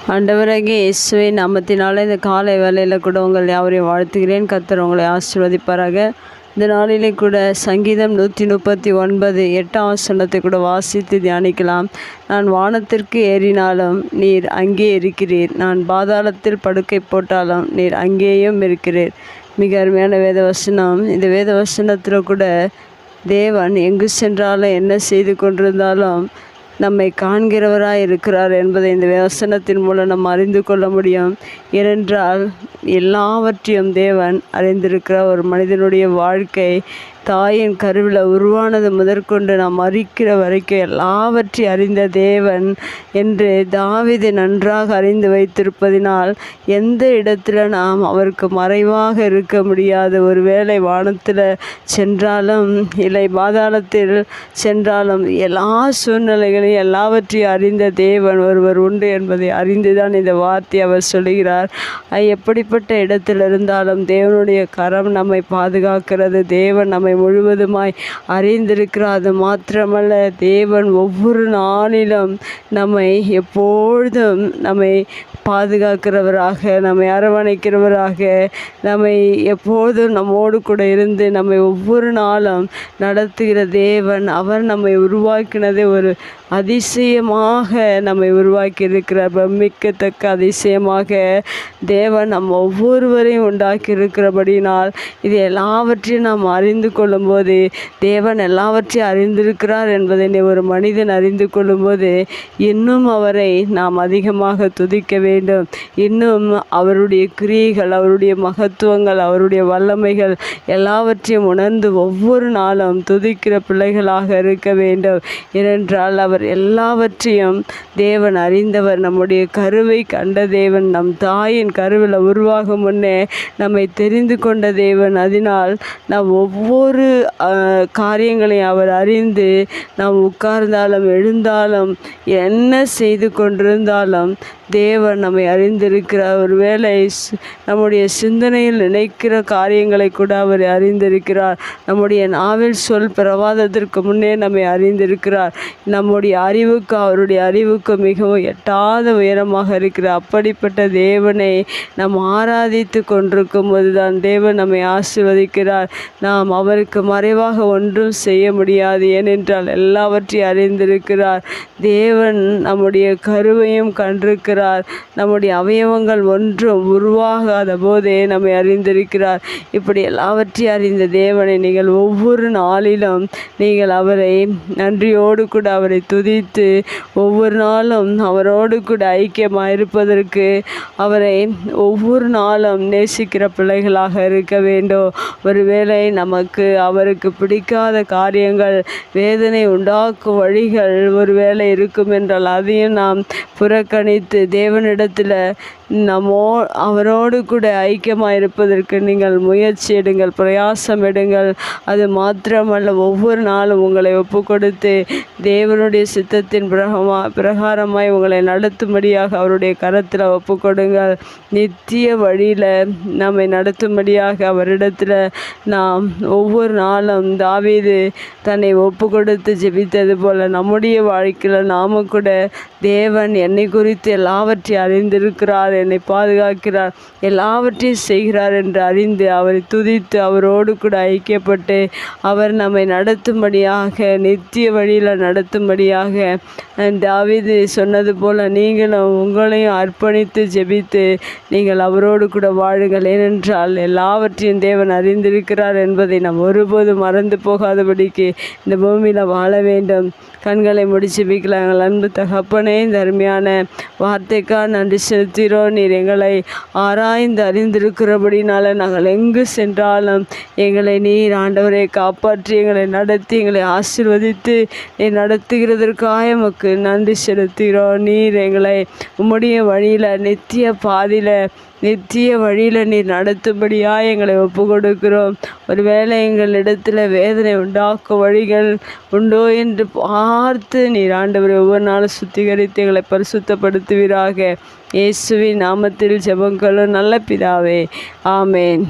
ஆண்டவராகிய இயேசுவின் நாமத்தினால இந்த காலை வேளையில் கூட உங்கள் யாவரையும் வாழ்த்துகிறேன். கர்த்தர் உங்களை ஆசீர்வதிப்பாராக. இந்த நாளிலே கூட சங்கீதம் 139 8ஆம் வசனத்தை கூட வாசித்து தியானிக்கலாம். நான் வானத்திற்கு ஏறினாலும் நீர் அங்கே இருக்கிறீர், நான் பாதாளத்தில் படுக்கை போட்டாலும் நீர் அங்கேயும் இருக்கிறீர். மிக அருமையான வேத வசனம். இந்த வேத வசனத்தில் கூட தேவன் எங்கு சென்றாலும் என்ன செய்து கொண்டிருந்தாலும் நம்மை காண்கிறவராய் இருக்கிறார் என்பதை இந்த வசனத்தின் மூலம் நம்ம அறிந்து கொள்ள முடியும். ஏனென்றால் எல்லாவற்றையும் தேவன் அறிந்திருக்கிற ஒரு மனிதனுடைய வாழ்க்கை தாயின் கருவில் உருவானது முதற்கொண்டு நாம் அறிக்கிற வரைக்கும் எல்லாவற்றையும் அறிந்த தேவன் என்று தாவீது நன்றாக அறிந்து வைத்திருப்பதினால் எந்த இடத்துல நாம் அவருக்கு மறைவாக இருக்க முடியாது. ஒருவேளை வானத்தில் சென்றாலும் இல்லை பாதாளத்தில் சென்றாலும் எல்லா சூழ்நிலைகளையும் எல்லாவற்றையும் அறிந்த தேவன் ஒருவர் உண்டு என்பதை அறிந்துதான் இந்த வார்த்தை அவர் சொல்கிறார். எப்படிப்பட்ட இடத்தில் இருந்தாலும் தேவனுடைய கரம் நம்மை பாதுகாக்கிறது. தேவன் நம்மை முழுவதுமாய் அறிந்திருக்கிறார். அது மாத்திரமல்ல, தேவன் ஒவ்வொரு நாளிலும் நம்மை எப்பொழுதும் நம்மை பாதுகாக்கிறவராக, நம்மை அரவணைக்கிறவராக, நம்மை எப்போதும் நம்மோடு கூட இருந்து நம்மை ஒவ்வொரு நாளும் நடத்துகிற தேவன். அவர் நம்மை உருவாக்கினதே ஒரு அதிசயமாக நம்மை உருவாக்கி இருக்கிறார். பிரமிக்கத்தக்க அதிசயமாக தேவன் நம் ஒவ்வொருவரையும் உண்டாக்கி இருக்கிறபடினால் இது எல்லாவற்றையும் நாம் அறிந்து கொள்ளும்போது, தேவன் எல்லாவற்றையும் அறிந்திருக்கிறார் என்பதை ஒரு மனிதன் அறிந்து கொள்ளும்போது இன்னும் அவரை நாம் அதிகமாக துதிக்க வேண்டும். இன்னும் அவருடைய கிரியைகள், அவருடைய மகத்துவங்கள், அவருடைய வல்லமைகள் எல்லாவற்றையும் உணர்ந்து ஒவ்வொரு நாளும் துதிக்கிற பிள்ளைகளாக இருக்க வேண்டும். ஏனென்றால் அவர் எல்லாவற்றையும் தேவன் அறிந்தவர். நம்முடைய கருவை கண்ட தேவன், நம் தாயின் கருவில் உருவாகும் முன்னே நம்மை தெரிந்து கொண்ட தேவன். அதனால் நாம் ஒவ்வொரு காரியங்களையும் அவர் அறிந்து நாம் உட்கார்ந்தாலும் எழுந்தாலும் என்ன செய்து கொண்டிருந்தாலும் தேவன் நம்மை அறிந்திருக்கிறார். ஒருவேளை நம்முடைய சிந்தனையில் நினைக்கிற காரியங்களை கூட அவர் அறிந்திருக்கிறார். நம்முடைய நாவில் சொல் பிரவாதத்திற்கு முன்னே நம்மை அறிந்திருக்கிறார். நம்முடைய அறிவுக்கு அவருடைய அறிவுக்கு மிகவும் எட்டாத உயரமாக இருக்கிறார். அப்படிப்பட்ட தேவனை நாம் ஆராதித்து கொண்டிருக்கும் போதுதான் தேவன் நம்மை ஆசீர்வதிக்கிறார். நாம் அவருக்கு மறைவாக ஒன்றும் செய்ய முடியாது. ஏனென்றால் எல்லாவற்றையும் அறிந்திருக்கிறார். தேவன் நம்முடைய கருவையும் கண்டிருக்கிறார். நம்முடைய அவயவங்கள் ஒன்றும் உருவாகாத போதே நம்மை அறிந்திருக்கிறார். இப்படி எல்லாவற்றையும் அறிந்த தேவனை நீங்கள் ஒவ்வொரு நாளிலும் நீங்கள் அவரை நன்றியோடு கூட அவரை துதித்து ஒவ்வொரு நாளும் அவரோடு கூட ஐக்கியமாக இருப்பதற்கு அவரை ஒவ்வொரு நாளும் நேசிக்கிற பிள்ளைகளாக இருக்க வேண்டும். ஒருவேளை நமக்கு அவருக்கு பிடிக்காத காரியங்கள், வேதனை உண்டாக்கும் வழிகள் ஒருவேளை இருக்கும் என்றால் அதையும் நாம் புறக்கணித்து தேவனிடத்தில் அவரோடு கூட ஐக்கியமாக இருப்பதற்கு நீங்கள் முயற்சி எடுங்கள், பிரயாசம் எடுங்கள். அது மாத்திரமல்ல, ஒவ்வொரு நாளும் உங்களை ஒப்பு கொடுத்து தேவனுடைய சித்தத்தின் பிரகாரமாய் உங்களை நடத்தும்படியாக அவருடைய கரத்தில் ஒப்பு கொடுங்கள். நித்திய வழியில் நம்மை நடத்தும்படியாக அவரிடத்தில் நாம் ஒவ்வொரு நாளும் தாவீது தன்னை ஒப்பு கொடுத்து ஜெபித்தது போல நம்முடைய வாழ்க்கையில் நாமும் கூட தேவன் என்னை குறித்து எல்லாவற்றையும் அறிந்திருக்கிறார், என்னை பாதுகாக்கிறார், எல்லாவற்றையும் செய்கிறார் என்று அறிந்து அவரை துதித்து அவரோடு கூட ஐக்கியப்பட்டு அவர் நம்மை நடத்தும்படியாக, நித்திய வழியில் நடத்தும்படியாக தாவீது சொன்னது போல நீங்களும் உங்களையும் அர்ப்பணித்து ஜெபித்து நீங்கள் அவரோடு கூட வாழுங்கள். ஏனென்றால் எல்லாவற்றையும் தேவன் அறிந்திருக்கிறார் என்பதை நாம் ஒருபோதும் மறந்து போகாதபடிக்கு இந்த பூமியில் வாழ வேண்டும். கண்களை முடிச்சு வைக்கலாம். எங்கள் அன்பு தகப்பனே, இந்த அருமையான வார்த்தைக்காக நன்றி செலுத்துகிறோம். நீர் எங்களை ஆராய்ந்து அறிந்திருக்கிறபடினால நாங்கள் எங்கு சென்றாலும் எங்களை நீர் ஆண்டவரை காப்பாற்றி எங்களை நடத்தி எங்களை ஆசீர்வதித்து நீர் நடத்துகிறதற்காக எமக்கு நன்றி செலுத்துகிறோம். நீர் எங்களை உம்முடைய வழியில் நித்திய வழியில் நீர் நடத்தும்படியாக எங்களை ஒப்பு கொடுக்கிறோம். ஒருவேளை எங்களிடத்தில் வேதனை உண்டாக்கும் வழிகள் உண்டோ என்று பார்த்து நீர் ஆண்டவரை ஒவ்வொரு நாளும் சுத்திகரித்து எங்களை பரிசுத்தப்படுத்துவீராக. இயேசுவின் நாமத்தில் ஜெபங்களும் நல்ல பிதாவே, ஆமேன்.